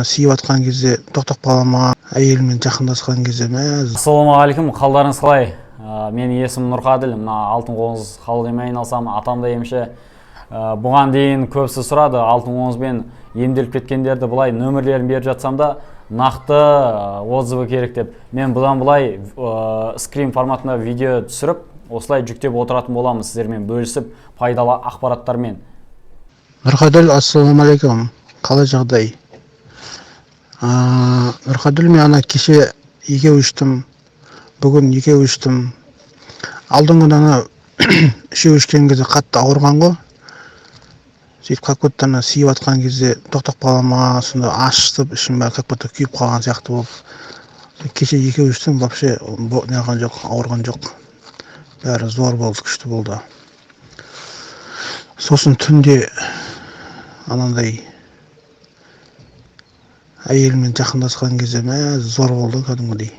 Сүйіп атқан кезде тоқтап қалама, әйелімен жақындасқан кезде мәз. Ассалаумағалейкум, қалдарыңыз қалай? Менің есімім Нұрқаділ, мына алтын қоңыз халығымен айналысамын, атам да емші. Бұған дейін көбісі сұрады, алтын қоңызбен емделіп кеткендерді былай нөмірлерін беріп жатсам да нақты отзывы керек деп. Мен бұдан былай скрин форматында видео түсіріп, осылай жүктеп отыратын боламын сіздермен бөлісіп, пайдалы ақпараттармен. Нұрқаділ, ассалаумағалейкум, қалай жағдай? Нұрқаділ, мен ана кеше екеу іштім, бүгін екеу іштім. Алдыңғыда үшеу ішкен кезде қатты ауырған ғой. Сөйтіп как будто сүйіп атқан кезде тоқтап қалама, сонда ашытып, ішім бәрі как будто күйіп қалған сияқты болып. Кеше екеу іштім, вообще неған жоқ, ауырған жоқ. Бәрі зор болды, күшті болды. Сосын түнде анандай әйелімен жақындасқан кезде мәз зор болды кәдімгідей.